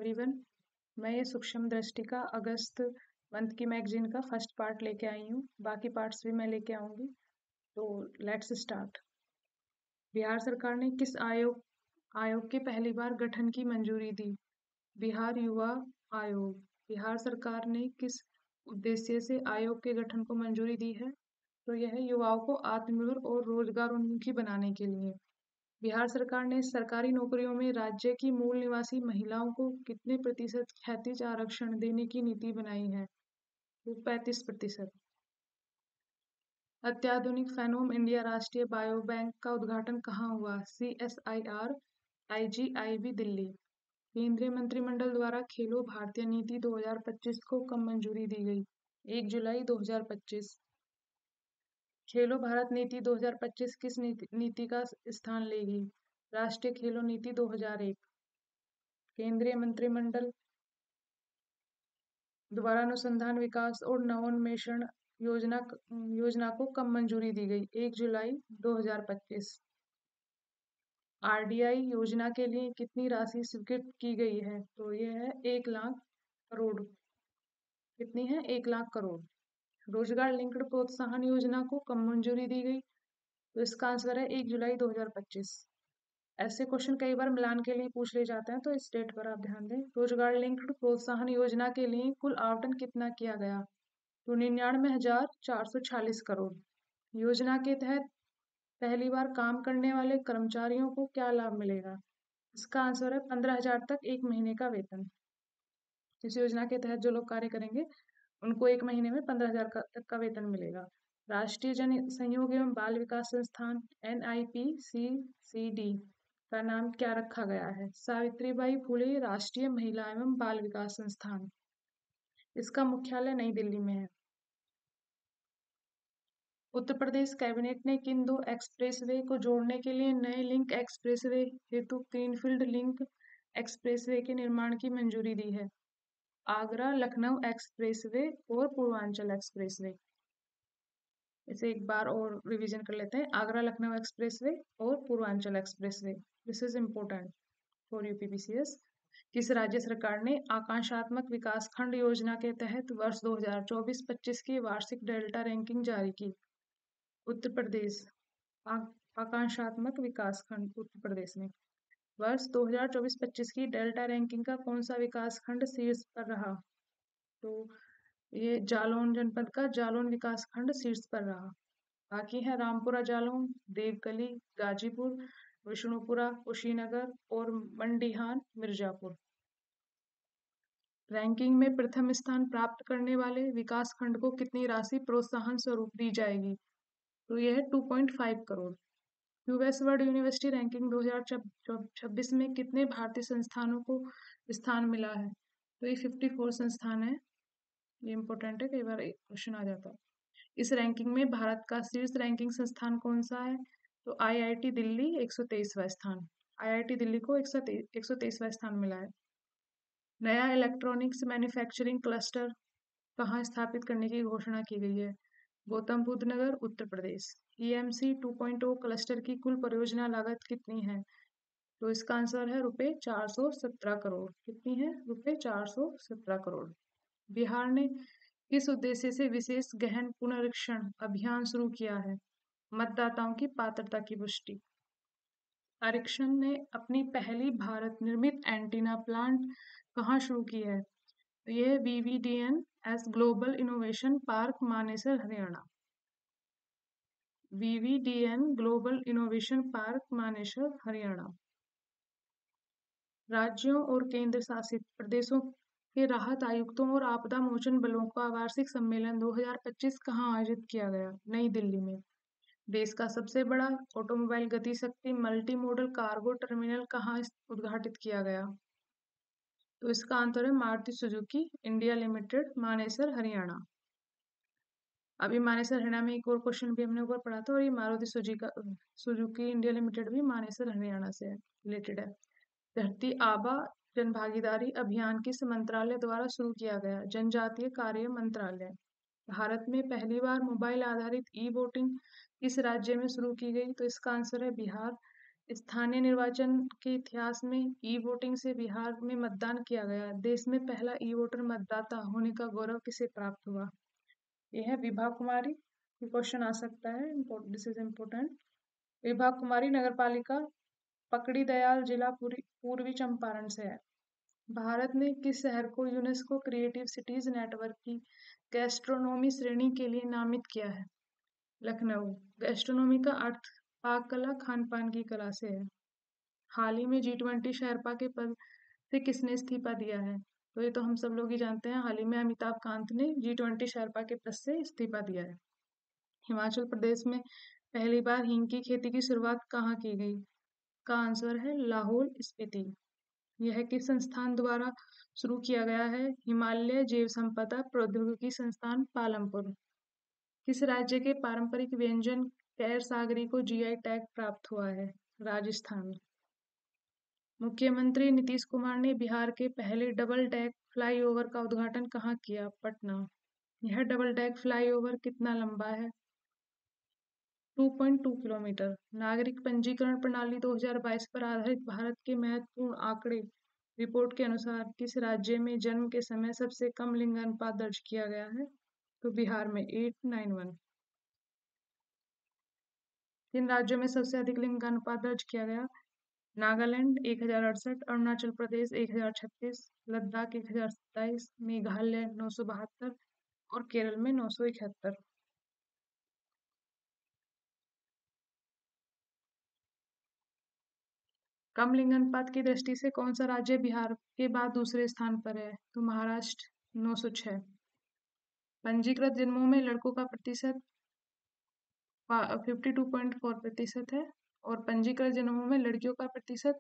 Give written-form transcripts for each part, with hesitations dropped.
Everyone. मैं ये सूक्ष्म दृष्टि का अगस्त मंथ की मैगजीन का फर्स्ट पार्ट लेके आई हूँ। बाकी पार्ट्स भी मैं लेके आऊँगी। तो लेट्स स्टार्ट। बिहार सरकार ने किस आयोग के पहली बार गठन की मंजूरी दी? बिहार युवा आयोग। बिहार सरकार ने किस उद्देश्य से आयोग के गठन को मंजूरी दी है? तो यह है युवाओं को आत्मनिर्भर और रोजगारोन्मुखी बनाने के लिए। बिहार सरकार ने सरकारी नौकरियों में राज्य की मूल निवासी महिलाओं को कितने प्रतिशत क्षैतिज आरक्षण देने की नीति बनाई है? वो 35%। अत्याधुनिक फेनोम इंडिया राष्ट्रीय बायो बैंक का उद्घाटन कहाँ हुआ? CSIR IGIB Delhi. केंद्रीय मंत्रिमंडल द्वारा खेलो भारतीय नीति 2025 को कब मंजूरी दी गई? 1 जुलाई 2025। खेलो भारत नीति 2025 किस नीति का स्थान लेगी? राष्ट्रीय खेलो नीति 2001। केंद्रीय मंत्रिमंडल द्वारा अनुसंधान विकास और नवोन्मेषण योजना को कब मंजूरी दी गई? 1 जुलाई 2025। RDI योजना के लिए कितनी राशि स्वीकृत की गई है? तो ये है 1 लाख करोड़। कितनी है? 1 लाख करोड़। रोजगार लिंक्ड प्रोत्साहन योजना को कब मंजूरी दी गई? तो इसका आंसर है 1 जुलाई 2025। ऐसे क्वेश्चन कई बार मिलान के लिए पूछ ले जाते हैं, तो इस डेट पर आप ध्यान दें। रोजगार लिंक्ड प्रोत्साहन योजना के लिए कुल आवंटन कितना किया गया? तो 99,446 करोड़। योजना के तहत पहली बार काम करने वाले कर्मचारियों को क्या लाभ मिलेगा? इसका आंसर है 15,000 तक 1 महीने का वेतन। इस योजना के तहत जो लोग कार्य करेंगे उनको 1 महीने में 15,000 तक का वेतन मिलेगा। राष्ट्रीय जन सहयोग एवं बाल विकास संस्थान NIPCCD का नाम क्या रखा गया है? सावित्रीबाई फुले राष्ट्रीय महिला एवं बाल विकास संस्थान। इसका मुख्यालय नई दिल्ली में है। उत्तर प्रदेश कैबिनेट ने किन 2 एक्सप्रेसवे को जोड़ने के लिए नए लिंक एक्सप्रेसवे हेतु ग्रीनफील्ड लिंक एक्सप्रेसवे के निर्माण की मंजूरी दी है? आगरा लखनऊ एक्सप्रेसवे और पूर्वांचल एक्सप्रेसवे। इसे एक बार और रिवीजन कर लेते हैं। आगरा लखनऊ एक्सप्रेसवे और Purvanchal expressway. This is important for UPPCS। किस राज्य सरकार ने आकांक्षात्मक विकास खंड योजना के तहत वर्ष 2024-25 की वार्षिक डेल्टा रैंकिंग जारी की? उत्तर प्रदेश। आकांक्षात्मक विकास खंड उत्तर प्रदेश में वर्ष 2024-25 की डेल्टा रैंकिंग का कौन सा विकास खंड शीर्ष पर रहा? तो ये जालौन जनपद का जालौन विकास खंड शीर्ष पर रहा। बाकी है रामपुरा जालौन, देवकली, गाजीपुर, विष्णुपुरा, कुशीनगर और मंडीहान मिर्जापुर। रैंकिंग में प्रथम स्थान प्राप्त करने वाले विकास खंड को कितनी राशि प्रोत्साहन स्वरूप दी जाएगी? तो यह है 2.5 crore. US world university ranking 2026 में कितने भारतीय संस्थानों को स्थान मिला है? तो ये 54 संस्थान है। ये इम्पोर्टेंट है, कई बार क्वेश्चन आ जाता है। इस रैंकिंग में भारत का शीर्ष रैंकिंग संस्थान कौन सा है? तो IIT दिल्ली 123वां स्थान। IIT दिल्ली को 123वां स्थान मिला है। नया इलेक्ट्रॉनिक्स मैन्युफैक्चरिंग क्लस्टर कहाँ स्थापित करने की घोषणा की गई है? गौतम बुद्ध नगर उत्तर प्रदेश। EMC 2.0 क्लस्टर की कुल परियोजना लागत कितनी है? तो इसका आंसर है रुपये 417 करोड़। कितनी है? रुपये 417 करोड़। बिहार ने किस उद्देश्य से विशेष गहन पुनरीक्षण अभियान शुरू किया है? मतदाताओं की पात्रता की पुष्टि। आरक्षण ने अपनी पहली भारत निर्मित एंटीना प्लांट कहाँ शुरू की है? तो ये VVDNS global innovation park Manesar Haryana. VVDN global innovation park Manesar Haryana. राज्यों और केंद्र शासित प्रदेशों के राहत आयुक्तों और आपदा मोचन बलों का वार्षिक सम्मेलन 2025 कहाँ आयोजित किया गया? नई दिल्ली में। देश का सबसे बड़ा ऑटोमोबाइल गति शक्ति मल्टी मॉडल कार्गो टर्मिनल कहाँ उद्घाटित किया गया? तो इसका आंसर है Maruti Suzuki India limited, Manesar Haryana. अभी मानेसर हरियाणा में एक और क्वेश्चन भी हमने ऊपर पढ़ा था, और ये मारुति सुजुकी इंडिया लिमिटेड भी मानेसर हरियाणा से रिलेटेड है। धरती आबा जन भागीदारी अभियान किस मंत्रालय द्वारा शुरू किया गया? जनजातीय कार्य मंत्रालय। भारत में पहली बार मोबाइल आधारित ई वोटिंग किस राज्य में शुरू की गई? तो इसका आंसर है बिहार। स्थानीय निर्वाचन के इतिहास में ई वोटिंग से बिहार में मतदान किया गया। देश में पहला ई वोटर मतदाता होने का गौरव किसे प्राप्त हुआ? यह है विभा कुमारी। ये क्वेश्चन आ सकता है, this is important. Vibha Kumari नगर पालिका पकड़ी दयाल जिला पूर्वी चंपारण से है। भारत ने किस शहर को यूनेस्को क्रिएटिव सिटीज नेटवर्क की गैस्ट्रोनॉमी श्रेणी के लिए नामित किया है? लखनऊ। गैस्ट्रोनॉमी का अर्थ पाक कला, खान पान की कला से है। हाल ही में G20 शेरपा के पद से किसने इस्तीफा दिया है? तो ये तो हम सब लोग ही जानते हैं, हाल ही में अमिताभ कांत ने G20 शेरपा के पद से इस्तीफा दिया है। हिमाचल प्रदेश में पहली बार हींग की खेती की शुरुआत कहाँ की गई? का आंसर है लाहौल स्पीति। यह किस संस्थान द्वारा शुरू किया गया है? हिमालय जैव संपदा प्रौद्योगिकी संस्थान पालमपुर। किस राज्य के पारंपरिक व्यंजन कैर सागरी को जीआई टैग प्राप्त हुआ है? राजस्थान। मुख्यमंत्री नीतीश कुमार ने बिहार के पहले डबल डेक फ्लाईओवर का उद्घाटन कहाँ किया? पटना। यह डबल डेक फ्लाईओवर कितना लंबा है? 2.2 किलोमीटर। नागरिक पंजीकरण प्रणाली 2022 पर आधारित भारत के महत्वपूर्ण आंकड़े रिपोर्ट के अनुसार किस राज्य में जन्म के समय सबसे कम लिंग अनुपात दर्ज किया गया है? तो बिहार में 891। किन राज्यों में सबसे अधिक लिंग अनुपात दर्ज किया गया? नागालैंड 1068, अरुणाचल प्रदेश 1036, लद्दाख 1027, मेघालय 972 और केरल में 971। कम लिंग अनुपात की दृष्टि से कौन सा राज्य बिहार के बाद दूसरे स्थान पर है? तो महाराष्ट्र 906। पंजीकृत जन्मों में लड़कों का प्रतिशत 52.4% है और पंजीकृत जन्मों में लड़कियों का प्रतिशत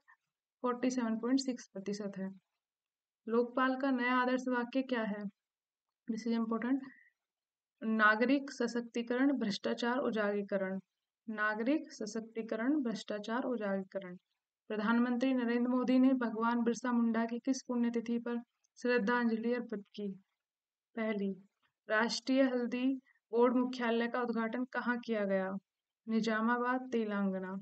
47.6% है। लोकपाल का नया आदर्श वाक्य क्या है? This is important. नागरिक सशक्तिकरण भ्रष्टाचार उजागरीकरण। नागरिक सशक्तिकरण भ्रष्टाचार उजागरीकरण। प्रधानमंत्री नरेंद्र मोदी ने भगवान बिरसा मुंडा की किस पुण्यतिथि पर श्रद्धांजलि अर्पित की? पहली। राष्ट्रीय हल्दी बोर्ड मुख्यालय का उद्घाटन कहाँ किया गया? निजामाबाद, तेलंगाना।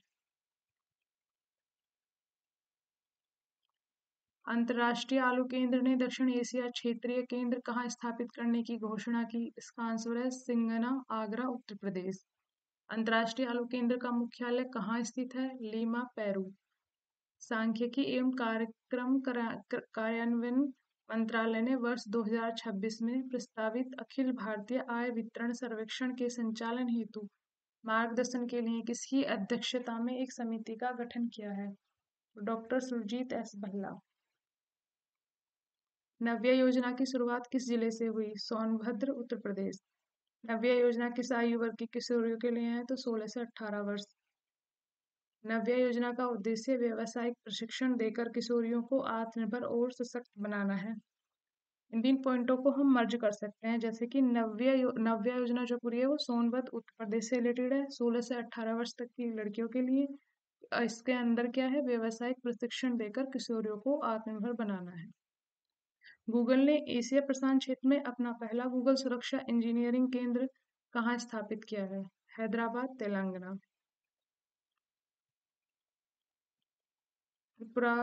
अंतर्राष्ट्रीय आलू केंद्र ने दक्षिण एशिया क्षेत्रीय केंद्र कहाँ स्थापित करने की घोषणा की? इसका आंसर है सिंगना, आगरा, उत्तर प्रदेश। अंतर्राष्ट्रीय आलू केंद्र का मुख्यालय कहाँ स्थित है? Lima, Peru. सांख्यिकी एवं कार्यक्रम कार्यान्वयन मंत्रालय ने वर्ष 2026 में प्रस्तावित अखिल भारतीय आय वितरण सर्वेक्षण के संचालन हेतु मार्गदर्शन के लिए किसकी अध्यक्षता में एक समिति का गठन किया है? Doctor Surjit S Bhalla. नव्य योजना की शुरुआत किस जिले से हुई? सोनभद्र, उत्तर प्रदेश। नव्य योजना किस आयु वर्ग के किशोरियों के लिए है? तो 16 से 18 वर्ष। नव्य योजना का उद्देश्य व्यावसायिक प्रशिक्षण देकर किशोरियों को आत्मनिर्भर और सशक्त बनाना है। इन 3 पॉइंटों को हम मर्ज कर सकते हैं, जैसे कि नव्य योजना जो पूरी है वो सोनभद्र उत्तर प्रदेश से रिलेटेड है, 16 से 18 वर्ष तक की लड़कियों के लिए। इसके अंदर क्या है? व्यावसायिक प्रशिक्षण देकर किशोरियों को आत्मनिर्भर बनाना है। गूगल ने एशिया प्रशांत क्षेत्र में अपना पहला गूगल सुरक्षा इंजीनियरिंग केंद्र कहाँ स्थापित किया है? हैदराबाद, तेलंगाना। त्रिपुरा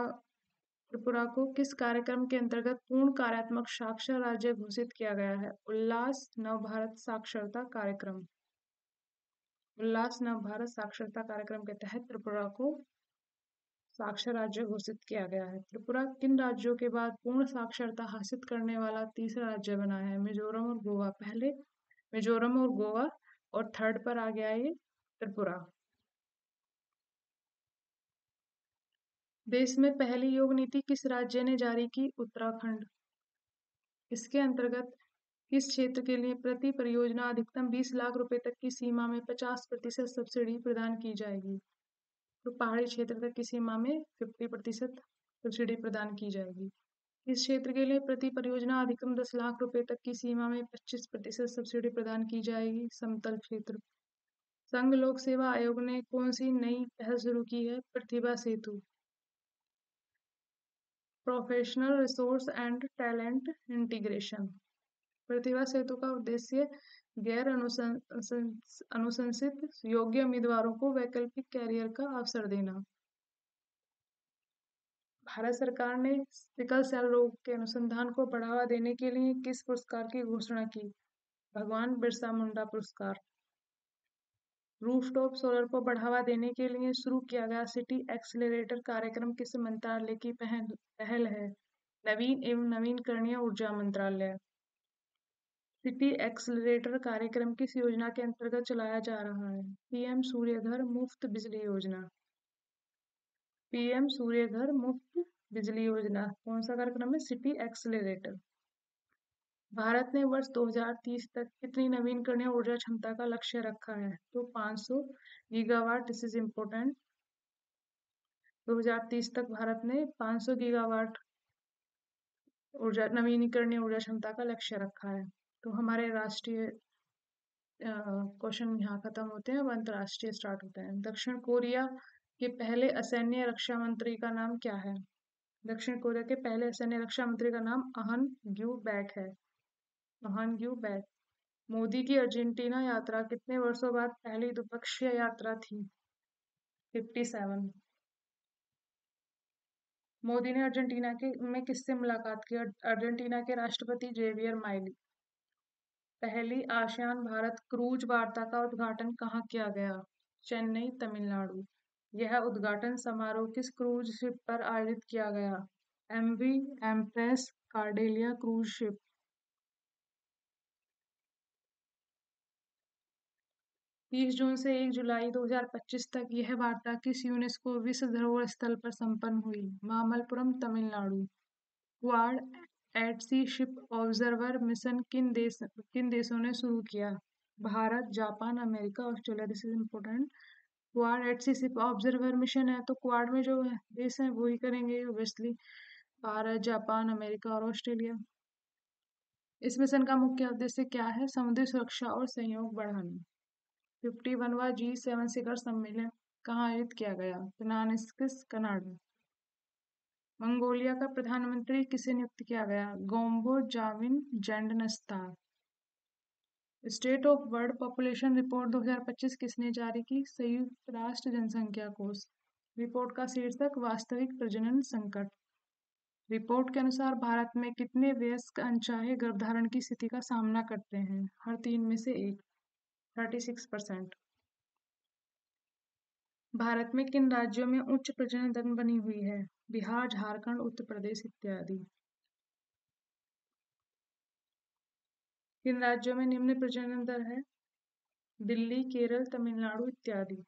त्रिपुरा को किस कार्यक्रम के अंतर्गत पूर्ण कार्यात्मक साक्षर राज्य घोषित किया गया है? उल्लास नव भारत साक्षरता कार्यक्रम। उल्लास नव भारत साक्षरता कार्यक्रम के तहत त्रिपुरा को साक्षर राज्य घोषित किया गया है। त्रिपुरा किन राज्यों के बाद पूर्ण साक्षरता हासिल करने वाला तीसरा राज्य बना है? मिजोरम और गोवा। पहले मिजोरम और गोवा और थर्ड पर आ गया ये त्रिपुरा। देश में पहली योग नीति किस राज्य ने जारी की? उत्तराखंड। इसके अंतर्गत किस क्षेत्र के लिए प्रति परियोजना अधिकतम 20 लाख रुपए तक की सीमा में 50% सब्सिडी प्रदान की जाएगी? तो पहाड़ी क्षेत्र तक की सीमा में 50% सब्सिडी प्रदान की जाएगी। इस क्षेत्र के लिए प्रति परियोजना अधिकतम 10 लाख रुपए तक की सीमा में 25% सब्सिडी प्रदान की जाएगी। समतल क्षेत्र। संघ लोक सेवा आयोग ने कौन सी नई पहल शुरू की है? Pratibha Setu. Professional resource and talent integration. Pratibha Setu का उद्देश्य गैर अनुशंसित योग्य उम्मीदवारों को वैकल्पिक कैरियर का अवसर देना। भारत सरकार ने सिकल सेल रोग के अनुसंधान को बढ़ावा देने के लिए किस पुरस्कार की घोषणा की? भगवान बिरसा मुंडा पुरस्कार। रूफटॉप सोलर को बढ़ावा देने के लिए शुरू किया गया सिटी एक्सीलरेटर कार्यक्रम किस मंत्रालय की पहल है? नवीन एवं नवीनकरणीय ऊर्जा मंत्रालय। सिटी एक्सीलरेटर कार्यक्रम किस योजना के अंतर्गत चलाया जा रहा है? पीएम सूर्यघर मुफ्त बिजली योजना। पीएम सूर्यघर मुफ्त बिजली योजना कौन सा कार्यक्रम है? City accelerator. भारत ने वर्ष 2030 तक कितनी नवीनकरणीय ऊर्जा क्षमता का लक्ष्य रखा है? तो 500 गीगावाट। This is important. 2030 तक भारत ने 500 गीगावाट ऊर्जा नवीनीकरणीय ऊर्जा क्षमता का लक्ष्य रखा है। तो हमारे राष्ट्रीय क्वेश्चन यहाँ खत्म होते हैं, अब अंतर्राष्ट्रीय स्टार्ट होते हैं। दक्षिण कोरिया के पहले असैन्य रक्षा मंत्री का नाम क्या है? दक्षिण कोरिया के पहले असैन्य रक्षा मंत्री का नाम अहन ग्यू बैक है। अहन ग्यू बैक। मोदी की अर्जेंटीना यात्रा कितने वर्षों बाद पहली द्विपक्षीय यात्रा थी? 57। मोदी ने अर्जेंटीना में किससे मुलाकात की? अर्जेंटीना के राष्ट्रपति जेवियर माइली। पहली आसियान भारत क्रूज वार्ता का उद्घाटन कहाँ किया गया? चेन्नई, तमिलनाडु। यह उद्घाटन समारोह किस क्रूज शिप पर आयोजित किया गया? MV Empress Cordelia cruise ship. 30 जून से 1 जुलाई 2025 तक यह वार्ता किस यूनेस्को विश्व धरोहर स्थल पर संपन्न हुई? Mamallapuram, Tamil Nadu. Quad at sea ship observer mission किन देशों ने शुरू किया? Bharat, Japan, America, Australia. This is important. Quad at sea ship observer mission है तो क्वाड में जो देश हैं वो ही करेंगे ऑब्वियसली, भारत, जापान, अमेरिका और ऑस्ट्रेलिया। इस मिशन का मुख्य उद्देश्य क्या है? समुद्री सुरक्षा और सहयोग बढ़ाना। 51वां G7 शिखर सम्मेलन कहाँ आयोजित किया गया? Penang, Canada. मंगोलिया का प्रधानमंत्री किसे नियुक्त किया गया? Gombojav Zandanshatar. State of world population report 2025 किसने जारी की? संयुक्त राष्ट्र जनसंख्या कोष। रिपोर्ट का शीर्षक वास्तविक प्रजनन संकट। रिपोर्ट के अनुसार भारत में कितने वयस्क अनचाहे गर्भधारण की स्थिति का सामना करते हैं? हर 3 में से 1, 36%। भारत में किन राज्यों में उच्च प्रजनन दर बनी हुई है? बिहार, झारखंड, उत्तर प्रदेश इत्यादि। किन राज्यों में निम्न प्रजनन दर है? दिल्ली, केरल, तमिलनाडु इत्यादि।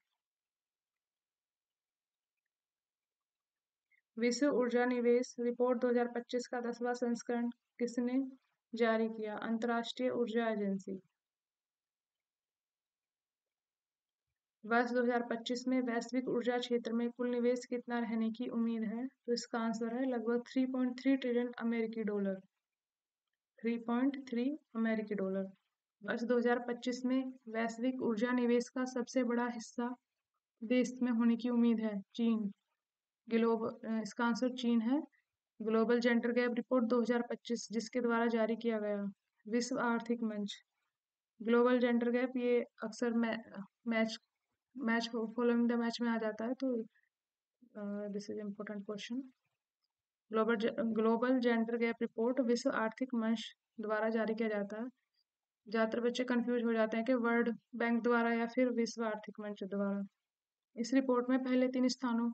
विश्व ऊर्जा निवेश रिपोर्ट 2025 का 10वां संस्करण किसने जारी किया? अंतर्राष्ट्रीय ऊर्जा एजेंसी। वर्ष 2025 में वैश्विक ऊर्जा क्षेत्र में कुल निवेश कितना रहने की उम्मीद है? तो इसका आंसर है लगभग 3.3 ट्रिलियन अमेरिकी डॉलर। 3.3 अमेरिकी डॉलर। वर्ष 2025 में वैश्विक ऊर्जा निवेश का सबसे बड़ा हिस्सा देश में होने की उम्मीद है? चीन। इसका आंसर चीन है। ग्लोबल जेंडर गैप रिपोर्ट 2025 जिसके द्वारा जारी किया गया? विश्व आर्थिक मंच। ग्लोबल जेंडर गैप ये अक्सर मैच फॉलोइंग द मैच में आ जाता है, तो this is important question. Global gender gap report विश्व आर्थिक मंच द्वारा जारी किया जाता है। ज़्यादातर बच्चे कंफ्यूज हो जाते हैं कि वर्ल्ड बैंक द्वारा या फिर विश्व आर्थिक मंच द्वारा। इस रिपोर्ट में पहले 3 स्थानों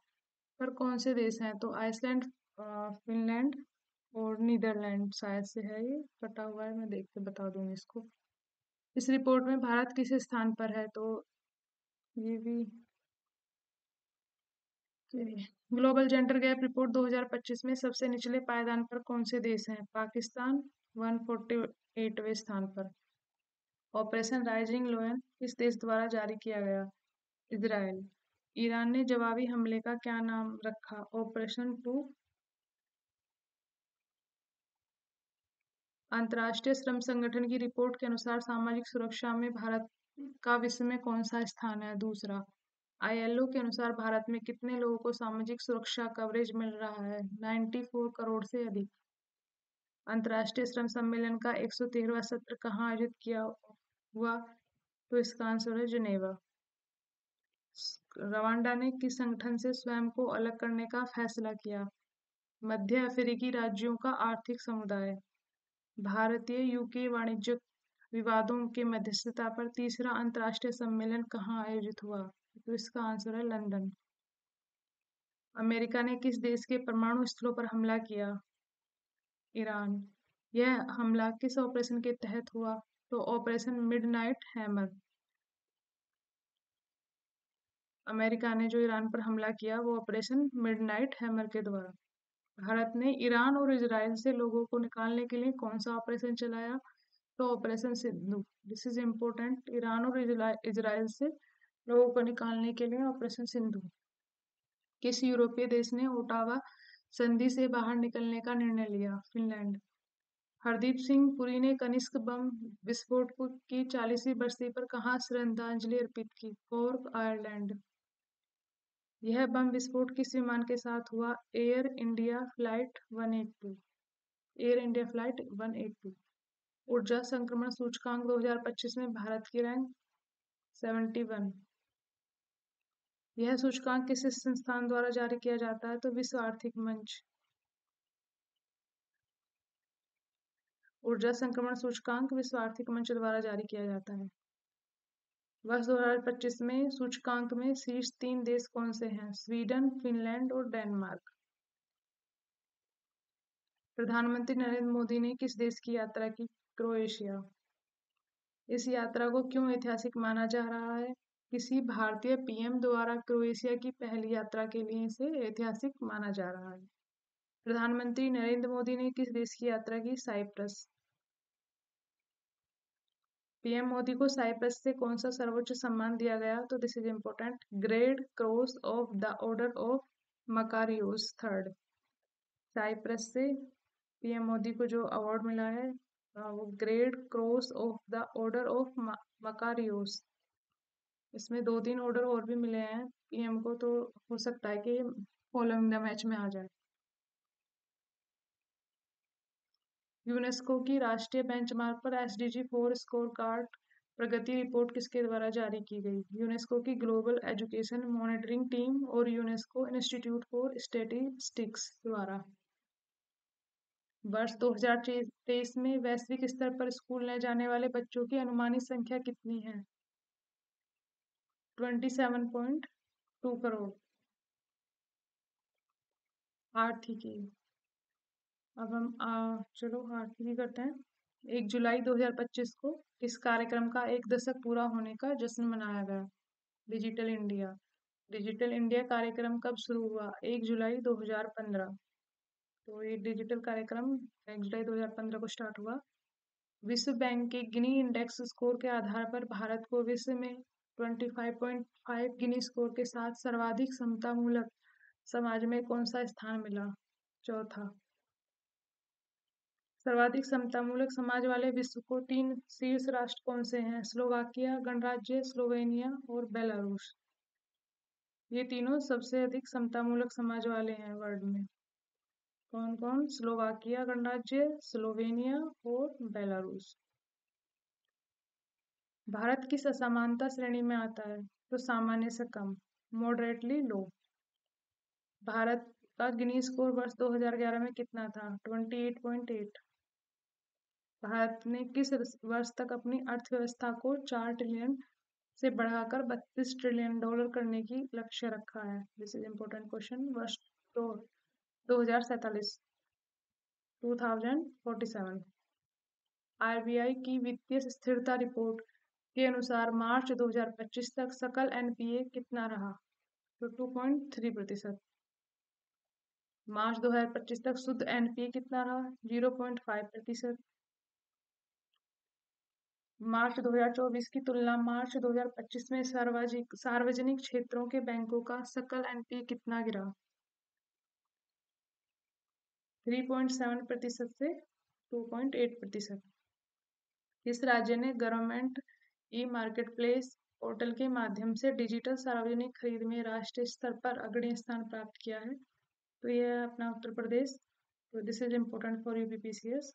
पर कौन से देश हैं? तो आइसलैंड, फिनलैंड और नीदरलैंड शायद से है, ये कटा हुआ है, मैं देख के बता दूंगी इसको। इस रिपोर्ट में भारत किस स्थान पर है? तो ये भी ग्लोबल जेंडर गैप रिपोर्ट 2025 में सबसे निचले पायदान पर कौन से देश हैं? पाकिस्तान 148वें स्थान पर। ऑपरेशन राइजिंग लायन किस देश द्वारा जारी किया गया? इजराइल। ईरान ने जवाबी हमले का क्या नाम रखा? Operation two. अंतर्राष्ट्रीय श्रम संगठन की रिपोर्ट के अनुसार सामाजिक सुरक्षा में भारत का विश्व में कौन सा स्थान है? दूसरा। आईएलओ के अनुसार भारत में कितने लोगों को सामाजिक सुरक्षा कवरेज मिल रहा है? 94 करोड़ से अधिक। अंतर्राष्ट्रीय श्रम सम्मेलन का 113वां सत्र कहाँ आयोजित किया हुआ? तो इसका आंसर है जिनेवा। रवांडा ने किस संगठन से स्वयं को अलग करने का फैसला किया? मध्य अफ्रीकी राज्यों का आर्थिक समुदाय। भारतीय यूके वाणिज्यिक विवादों के मध्यस्थता पर तीसरा अंतर्राष्ट्रीय सम्मेलन कहाँ आयोजित हुआ? तो इसका आंसर है लंदन। अमेरिका ने किस देश के परमाणु स्थलों पर हमला किया? ईरान। यह हमला किस ऑपरेशन के तहत हुआ? तो ऑपरेशन मिडनाइट हैमर। अमेरिका ने जो ईरान पर हमला किया वो ऑपरेशन मिडनाइट हैमर के द्वारा। भारत ने ईरान और इजराइल से लोगों को निकालने के लिए कौन सा ऑपरेशन चलाया? तो operation Sindhu. This is important. Iran और इजराइल से लोगों को निकालने के लिए ऑपरेशन सिंधु। किस यूरोपीय देश ने ओटावा संधि से बाहर निकलने का निर्णय लिया? फिनलैंड। हरदीप सिंह पुरी ने कनिष्क बम विस्फोट की 40वीं बरसी पर कहाँ श्रद्धांजलि अर्पित की? Cork, Ireland. यह बम विस्फोट किस विमान के साथ हुआ? Air India flight 182। Air India flight 182। ऊर्जा संक्रमण सूचकांक 2025 में भारत की रैंक 71। यह सूचकांक किस संस्थान द्वारा जारी किया जाता है? तो विश्व आर्थिक मंच। ऊर्जा संक्रमण सूचकांक विश्व आर्थिक मंच द्वारा जारी किया जाता है। वर्ष 2025 में सूचकांक में शीर्ष 3 देश कौन से हैं? स्वीडन, फिनलैंड और डेनमार्क। प्रधानमंत्री नरेंद्र मोदी ने किस देश की यात्रा की? क्रोएशिया। इस यात्रा को क्यों ऐतिहासिक माना जा रहा है? किसी भारतीय पीएम द्वारा क्रोएशिया की पहली यात्रा के लिए इसे ऐतिहासिक माना जा रहा है। प्रधानमंत्री नरेंद्र मोदी ने किस देश की यात्रा की? साइप्रस। पीएम मोदी को साइप्रस से कौन सा सर्वोच्च सम्मान दिया गया? तो this is important. Great cross of the order of Makarios third. Cyprus से पीएम मोदी को जो अवार्ड मिला है वो great cross of the order of Makarios. इसमें 2-3 ऑर्डर और भी मिले हैं पीएम को, तो हो सकता है कि फॉलोइंग द मैच में आ जाए। यूनेस्को की राष्ट्रीय बेंचमार्क पर एसडीजी 4 स्कोर कार्ड प्रगति रिपोर्ट किसके द्वारा जारी की गई? यूनेस्को की ग्लोबल एजुकेशन मॉनिटरिंग टीम और यूनेस्को इंस्टीट्यूट फॉर स्टैटिस्टिक्स द्वारा। वर्ष 2023 में वैश्विक स्तर पर स्कूल न जाने वाले बच्चों की अनुमानित संख्या कितनी है? 27.2 करोड़। आर्थिकी। अब हम चलो आर्थिकी करते हैं। 1 जुलाई 2025 को इस कार्यक्रम का 1 दशक पूरा होने का जश्न मनाया गया। Digital India. डिजिटल इंडिया कार्यक्रम कब शुरू हुआ? 1 जुलाई 2015। तो ये डिजिटल कार्यक्रम 1 जुलाई 2015 को स्टार्ट हुआ। विश्व बैंक के गिनी इंडेक्स स्कोर के आधार पर भारत को विश्व में 25.5 गिनी स्कोर के साथ सर्वाधिक समतामूलक समाज में कौन सा स्थान मिला? चौथा। सर्वाधिक समतामूलक समाज वाले विश्व को 3 शीर्ष राष्ट्र कौन से हैं? स्लोवाकिया, गणराज्य स्लोवेनिया और बेलारूस। ये तीनों सबसे अधिक समतामूलक समाज वाले हैं वर्ल्ड में। कौन कौन? स्लोवाकिया गणराज्य, स्लोवेनिया और बेलारूस। भारत किस असमानता श्रेणी में आता है? तो सामान्य से कम, मॉडरेटली लो। भारत का गिनी स्कोर वर्ष 2011 में कितना था? 28.8। भारत ने किस वर्ष तक अपनी अर्थव्यवस्था को 4 ट्रिलियन से बढ़ाकर 32 ट्रिलियन डॉलर करने की लक्ष्य रखा है? This is important question. वर्ष 2047। 2047। आरबीआई की वित्तीय स्थिरता रिपोर्ट के अनुसार मार्च 2025 तक सकल एनपीए कितना रहा? तो 2.3%। मार्च 2025 तक शुद्ध एनपीए कितना रहा? 0.5%। मार्च 2024 की तुलना मार्च 2025 में सार्वजनिक क्षेत्रों के बैंकों का सकल एनपीए कितना गिरा? 3.7% से 2.8%। किस राज्य ने गवर्नमेंट ई मार्केटप्लेस पोर्टल के माध्यम से डिजिटल सार्वजनिक खरीद में राष्ट्रीय स्तर पर अग्रणी स्थान प्राप्त किया है? तो यह है अपना उत्तर प्रदेश। तो this is important for UPPCS.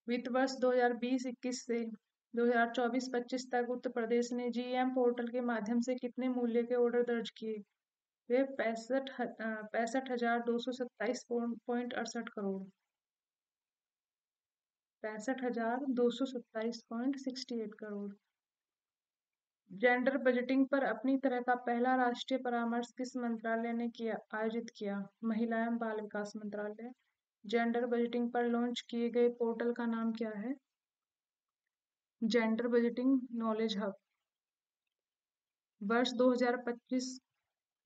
वित्त वर्ष 2020-21 से 2024-25 तक उत्तर प्रदेश ने जीएम पोर्टल के माध्यम से कितने मूल्य के ऑर्डर दर्ज किए? वे 65,227.68 करोड़। 65,227.68 करोड़। जेंडर बजटिंग पर अपनी तरह का पहला राष्ट्रीय परामर्श किस मंत्रालय ने आयोजित किया? महिला एवं बाल विकास मंत्रालय। जेंडर बजटिंग पर लॉन्च किए गए पोर्टल का नाम क्या है? Gender budgeting knowledge hub. वर्ष 2025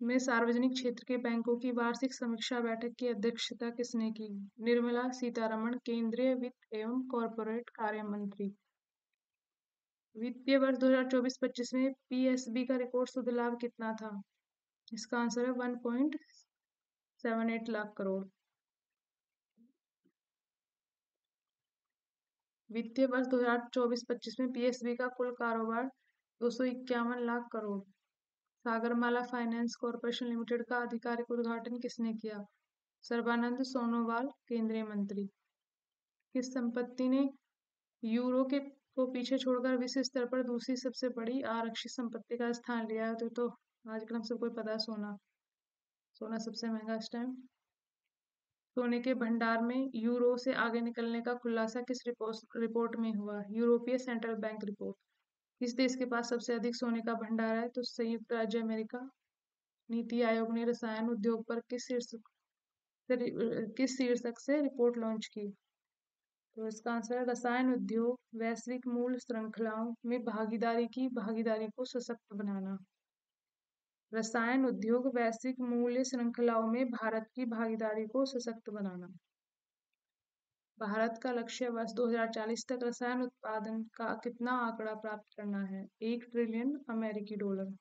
में सार्वजनिक क्षेत्र के बैंकों की वार्षिक समीक्षा बैठक की अध्यक्षता किसने की? निर्मला सीतारमण, केंद्रीय वित्त एवं कॉरपोरेट कार्य मंत्री। वित्तीय वर्ष 2024-25 में पीएसबी का रिकॉर्ड शुद्ध लाभ कितना था? इसका आंसर है 1.78 लाख करोड़। वित्तीय वर्ष 2024-25 में पीएसबी का कुल कारोबार 251 lakh crore. Sagarmala finance corporation limited का आधिकारिक उद्घाटन किसने किया? सर्बानंद सोनोवाल, केंद्रीय मंत्री। किस संपत्ति ने यूरो के को पीछे छोड़कर विश्व स्तर पर दूसरी सबसे बड़ी आरक्षित संपत्ति का स्थान लिया है? तो आजकल हम सबको पता है, सोना। सोना सबसे महंगा इस टाइम। सोने के भंडार में यूरो से आगे निकलने का खुलासा किस रिपोर्ट में हुआ? यूरोपीय सेंट्रल बैंक रिपोर्ट। किस देश के पास सबसे अधिक सोने का भंडार है? तो संयुक्त राज्य अमेरिका। नीति आयोग ने रसायन उद्योग पर किस शीर्षक से रिपोर्ट लॉन्च की? तो इसका आंसर है रसायन उद्योग वैश्विक मूल्य श्रृंखलाओं में भागीदारी को सशक्त बनाना। रसायन उद्योग वैश्विक मूल्य श्रृंखलाओं में भारत की भागीदारी को सशक्त बनाना। भारत का लक्ष्य वर्ष 2040 तक रसायन उत्पादन का कितना आंकड़ा प्राप्त करना है? 1 ट्रिलियन अमेरिकी डॉलर।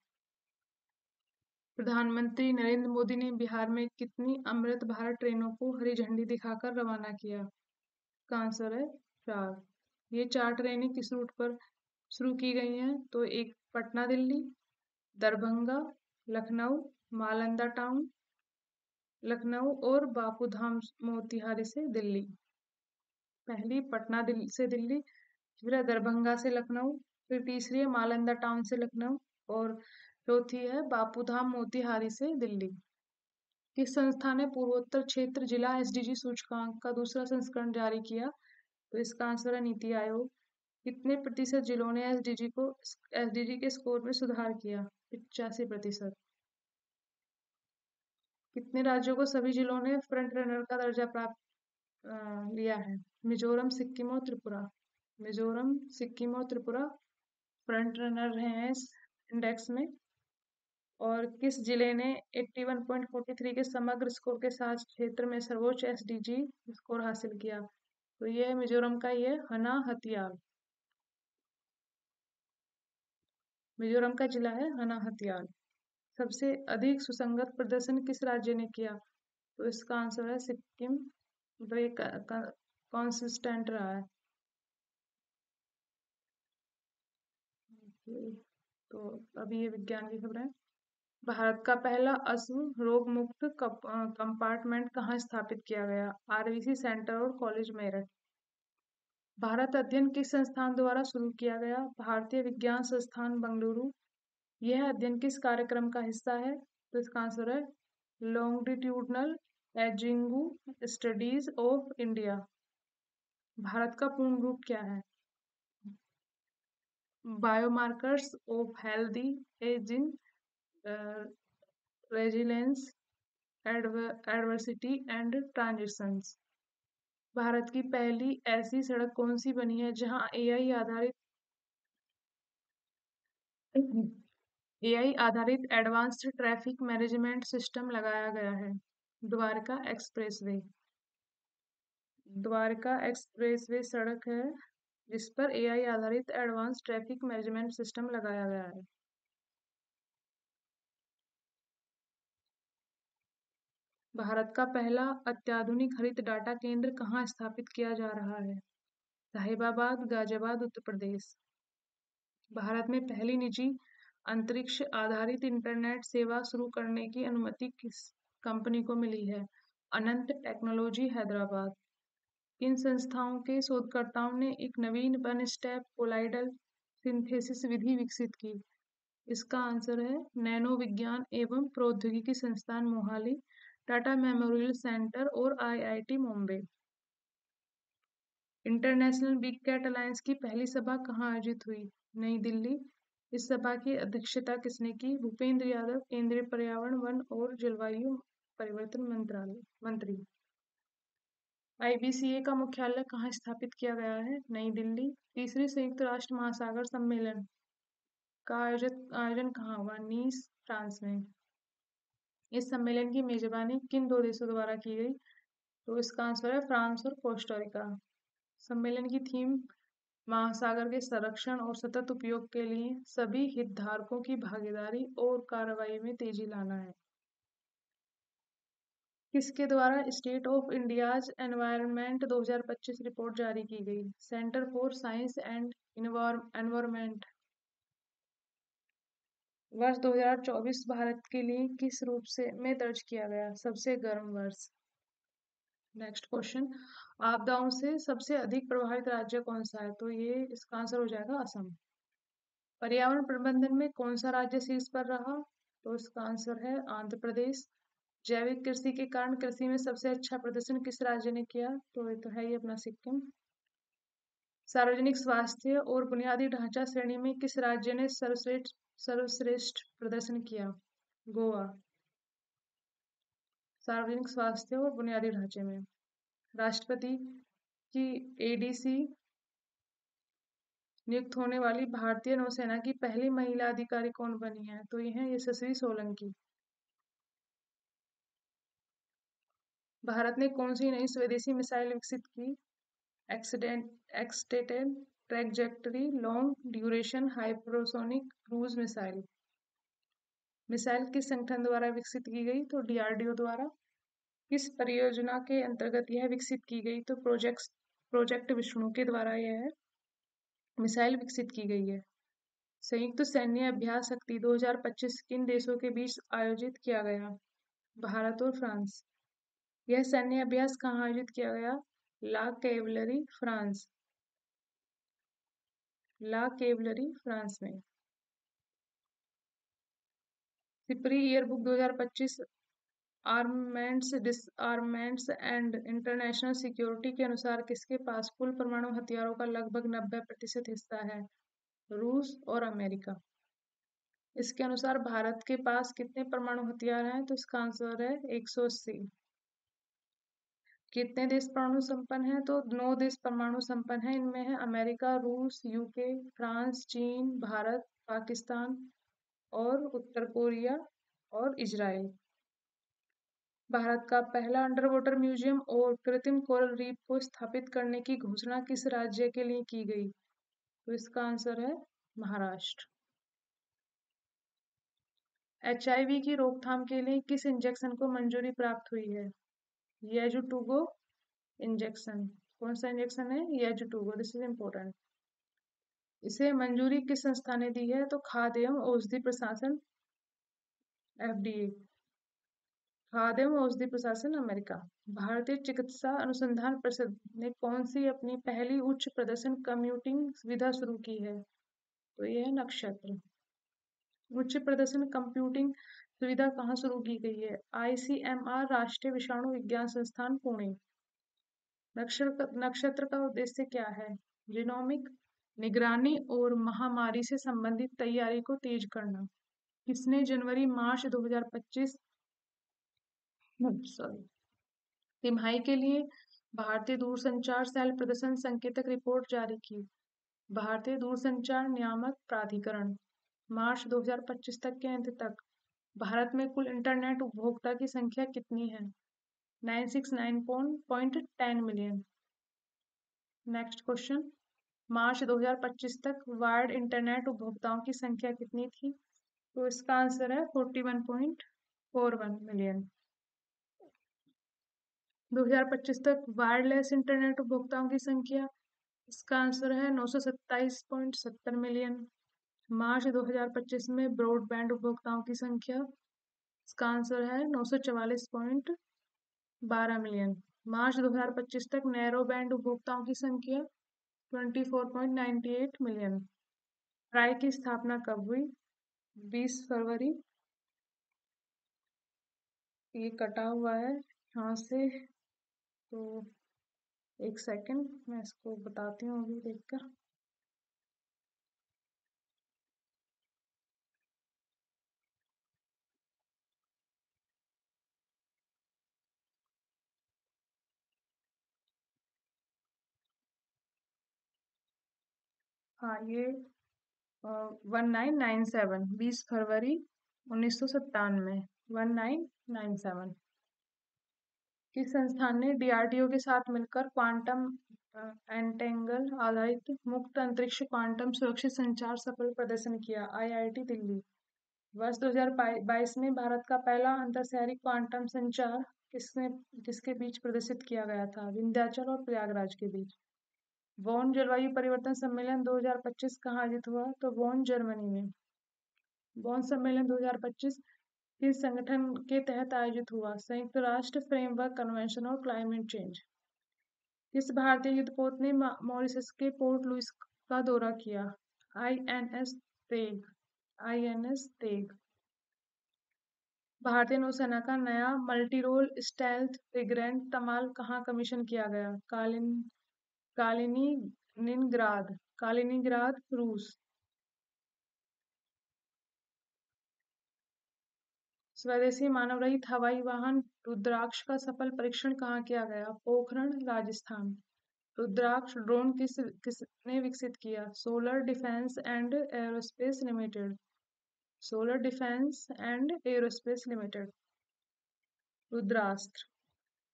प्रधानमंत्री नरेंद्र मोदी ने बिहार में कितनी अमृत भारत ट्रेनों को हरी झंडी दिखाकर रवाना किया? इसका आंसर है 4। ये 4 ट्रेनें किस रूट पर शुरू की गई हैं? तो एक पटना दिल्ली, दरभंगा, लखनऊ, मालंदा टाउन, लखनऊ और बापूधाम मोतिहारी से दिल्ली। पहली पटना से दिल्ली, फिर है दरभंगा से लखनऊ, फिर तीसरी है मालंदा टाउन से लखनऊ और चौथी है बापूधाम मोतिहारी से दिल्ली। किस संस्था ने पूर्वोत्तर क्षेत्र जिला एसडीजी सूचकांक का दूसरा संस्करण जारी किया? तो इसका आंसर है नीति आयोग। कितने प्रतिशत जिलों ने एसडीजी के स्कोर में सुधार किया? 85%। कितने राज्यों को सभी जिलों ने फ्रंट रनर का दर्जा प्राप्त लिया है? मिजोरम, सिक्किम और त्रिपुरा। मिजोरम, सिक्किम और त्रिपुरा फ्रंट रनर रहे हैं इस इंडेक्स में। और किस जिले ने 81.43 के समग्र स्कोर के साथ क्षेत्र में सर्वोच्च एसडीजी स्कोर हासिल किया? तो ये मिजोरम का ये हना हथियाल। मिजोरम का जिला है हना हथियाल। सबसे अधिक सुसंगत प्रदर्शन किस राज्य ने किया? तो इसका आंसर है सिक्किम। मतलब ये कंसिस्टेंट रहा है। तो अभी ये विज्ञान की खबर है। भारत का पहला अश्व रोग मुक्त कंपार्टमेंट कहाँ स्थापित किया गया? आरबीसी सेंटर और कॉलेज मेरठ। भारत अध्ययन किस संस्थान द्वारा शुरू किया गया? भारतीय विज्ञान संस्थान बेंगलुरु। यह अध्ययन किस कार्यक्रम का हिस्सा है? तो इसका आंसर है longitudinal ageing studies of India. Bharat का पूर्ण रूप क्या है? Biomarkers of healthy ageing, resilience, adversity and transitions. Bharat की पहली ऐसी सड़क कौन सी बनी है जहां एआई आधारित एडवांस्ड ट्रैफिक मैनेजमेंट सिस्टम लगाया गया है? द्वारका एक्सप्रेसवे। द्वारका एक्सप्रेसवे सड़क है जिस पर एआई आधारित एडवांस ट्रैफिक मैनेजमेंट सिस्टम लगाया गया है। भारत का पहला अत्याधुनिक हरित डाटा केंद्र कहाँ स्थापित किया जा रहा है? साहिबाबाद, गाजियाबाद, उत्तर प्रदेश। भारत में पहली निजी अंतरिक्ष आधारित इंटरनेट सेवा शुरू करने की अनुमति किस कंपनी को मिली है? अनंत टेक्नोलॉजी, हैदराबाद। किन संस्थाओं के शोधकर्ताओं ने एक नवीन वन स्टेप कोलाइडल सिंथेसिस विधि विकसित की? इसका आंसर है नैनो विज्ञान एवं प्रौद्योगिकी संस्थान मोहाली, टाटा मेमोरियल सेंटर और IIT Mumbai. International big cat alliance की पहली सभा कहाँ आयोजित हुई? नई दिल्ली। इस सभा की अध्यक्षता किसने की? भूपेंद्र यादव, केंद्रीय पर्यावरण, वन और जलवायु परिवर्तन मंत्री। आईबीसीए का मुख्यालय कहाँ स्थापित किया गया है? नई दिल्ली। तीसरी संयुक्त राष्ट्र महासागर सम्मेलन का आयोजन कहाँ हुआ? नीस, फ्रांस में। इस सम्मेलन की मेजबानी किन दो देशों द्वारा की गई? तो इसका आंसर है फ्रांस और कोस्टारिका। सम्मेलन की थीम महासागर के संरक्षण और सतत उपयोग के लिए सभी हितधारकों की भागीदारी और कार्रवाई में तेजी लाना है। किसके द्वारा state of India's environment 2025 report जारी की गई? Centre for science and environment. वर्ष 2024 भारत के लिए किस रूप से में दर्ज किया गया? सबसे गर्म वर्ष। नेक्स्ट क्वेश्चन, आपदाओं से सबसे अधिक प्रभावित राज्य कौन सा है? तो ये इसका आंसर हो जाएगा असम। पर्यावरण प्रबंधन में कौन सा राज्य शीर्ष पर रहा? तो इसका आंसर है आंध्र प्रदेश। जैविक कृषि के कारण कृषि में सबसे अच्छा प्रदर्शन किस राज्य ने किया? तो ये तो है ही अपना सिक्किम। सार्वजनिक स्वास्थ्य और बुनियादी ढांचा श्रेणी में किस राज्य ने सर्वश्रेष्ठ प्रदर्शन किया? गोवा। सार्वजनिक स्वास्थ्य और बुनियादी ढांचे में। राष्ट्रपति की एडीसी नियुक्त होने वाली भारतीय नौसेना की पहली महिला अधिकारी कौन बनी है? तो ये है यशस्वी सोलंकी। भारत ने कौन सी नई स्वदेशी मिसाइल विकसित की? Extended trajectory long duration hypersonic cruise missile. Missile किस संगठन द्वारा विकसित की गई? तो डीआरडीओ द्वारा। किस परियोजना के अंतर्गत यह विकसित की गई? तो प्रोजेक्ट विष्णु के द्वारा यह मिसाइल विकसित की गई है। संयुक्त सैन्य अभ्यास शक्ति 2025 किन देशों के बीच आयोजित किया गया? भारत और फ्रांस। यह सैन्य अभ्यास कहाँ आयोजित किया गया? La Cavalerie, France. La Cavalerie, France में। SIPRI yearbook 2025 armaments, disarmaments and international security के अनुसार किसके पास कुल परमाणु हथियारों का लगभग 90% हिस्सा है? रूस और अमेरिका। इसके अनुसार भारत के पास कितने परमाणु हथियार हैं? तो इसका आंसर है 180। कितने देश परमाणु संपन्न हैं? तो 9 देश परमाणु संपन्न हैं। इनमें है अमेरिका, रूस, यूके, फ्रांस, चीन, भारत, पाकिस्तान और उत्तर कोरिया और इजराइल। भारत का पहला अंडर वाटर म्यूजियम और कृत्रिम कोरल रीफ को स्थापित करने की घोषणा किस राज्य के लिए की गई? तो इसका आंसर है महाराष्ट्र। एचआईवी की रोकथाम के लिए किस इंजेक्शन को मंजूरी प्राप्त हुई है? Yeztugo injection. कौन सा इंजेक्शन है? येजुटुगो। This is important. इसे मंजूरी किस संस्था ने दी है? तो खाद्य एवं औषधि प्रशासन, एफडीए। खाद्य एवं औषधि प्रशासन, अमेरिका। भारतीय चिकित्सा अनुसंधान परिषद ने कौन सी अपनी पहली उच्च प्रदर्शन कंप्यूटिंग सुविधा शुरू की है? तो ये है नक्षत्र। उच्च प्रदर्शन कंप्यूटिंग सुविधा कहाँ शुरू की गई है? आईसीएमआर, राष्ट्रीय विषाणु विज्ञान संस्थान, पुणे। नक्षत्र का उद्देश्य क्या है? जीनोमिक निगरानी और महामारी से संबंधित तैयारी को तेज करना। किसने जनवरी मार्च 2025 तिमाही के लिए भारतीय दूरसंचार सेल प्रदर्शन संकेतक रिपोर्ट जारी की? भारतीय दूरसंचार नियामक प्राधिकरण। मार्च 2025 तक के अंत तक भारत में कुल इंटरनेट उपभोक्ता की संख्या कितनी है? 969.10 मिलियन। नेक्स्ट क्वेश्चन, मार्च 2025 तक वायर्ड इंटरनेट उपभोक्ताओं की संख्या कितनी थी? तो इसका आंसर है 41.41 मिलियन। 2025 तक वायरलेस इंटरनेट उपभोक्ताओं की संख्या, इसका आंसर है 927.70 मिलियन। मार्च 2025 में ब्रॉडबैंड उपभोक्ताओं की संख्या, इसका आंसर है 944.12 मिलियन। मार्च 2025 तक नैरो बैंड उपभोक्ताओं की संख्या 24.98 मिलियन। ट्राई की स्थापना कब हुई? 20 फरवरी। ये कटा हुआ है यहाँ से, तो एक सेकंड मैं इसको बताती हूँ अभी देखकर। हाँ, ये 1997, 20 फरवरी 1997, 1997। किस संस्थान ने डीआरडीओ के साथ मिलकर क्वांटम एंटेंगल आधारित मुक्त अंतरिक्ष क्वांटम सुरक्षित संचार सफल प्रदर्शन किया? आईआईटी दिल्ली। वर्ष 2022 में भारत का पहला अंतरशहरी क्वांटम संचार किसने किसके बीच प्रदर्शित किया गया था? विंध्याचल और प्रयागराज के बीच। बोन जलवायु परिवर्तन सम्मेलन 2025 कहाँ आयोजित हुआ? तो बोन, जर्मनी में। बोन सम्मेलन 2025 किस संगठन के तहत आयोजित हुआ? संयुक्त राष्ट्र फ्रेमवर्क कन्वेंशन और क्लाइमेट चेंज। किस भारतीय युद्धपोत ने मॉरिशस के पोर्ट लुइस का दौरा किया? आईएनएस तेग। आईएनएस तेग। भारतीय नौसेना का नया मल्टी रोल स्टेल्थ फ्रिगेट तमाल कहाँ कमीशन किया गया? कालिनिनग्राद। कालिनिनग्राद, रूस। स्वदेशी मानव रहित हवाई वाहन रुद्राक्ष का सफल परीक्षण कहाँ किया गया? पोखरण, राजस्थान। रुद्राक्ष ड्रोन किसने विकसित किया? Solar defence and aerospace limited. Solar defence and aerospace limited. Rudrastra.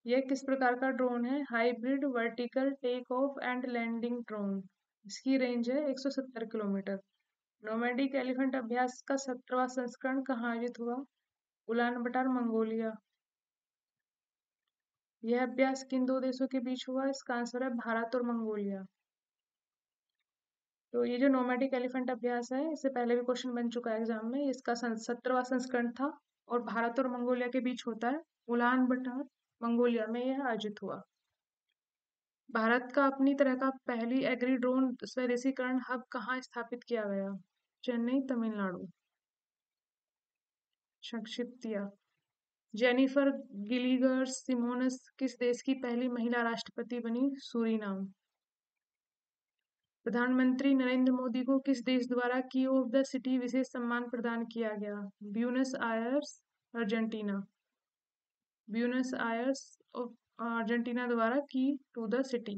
यह किस प्रकार का ड्रोन है? Hybrid vertical take off and landing drone. इसकी रेंज है 170 किलोमीटर। नोमैडिक एलिफेंट अभ्यास का 17वां संस्करण कहाँ आयोजित हुआ? Ulaanbaatar, Mongolia. यह अभ्यास किन दो देशों के बीच हुआ? इसका आंसर है भारत और मंगोलिया। तो ये जो नोमैडिक एलिफेंट अभ्यास है, इससे पहले भी क्वेश्चन बन चुका है एग्जाम में। इसका 17वां संस्करण था और भारत और मंगोलिया के बीच होता है। उलान बटार, मंगोलिया में यह आयोजित हुआ। भारत का अपनी तरह का पहली एग्री ड्रोन स्वदेशीकरण हब कहाँ स्थापित किया गया? चेन्नई, तमिलनाडु। संक्षिप्तिया। जेनिफर गिलिगर सिमोनस किस देश की पहली महिला राष्ट्रपति बनी? सूरीनाम। प्रधानमंत्री नरेंद्र मोदी को किस देश द्वारा की ऑफ द सिटी विशेष सम्मान प्रदान किया गया? Buenos Aires, Argentina. Buenos Aires Argentina द्वारा की टू द सिटी।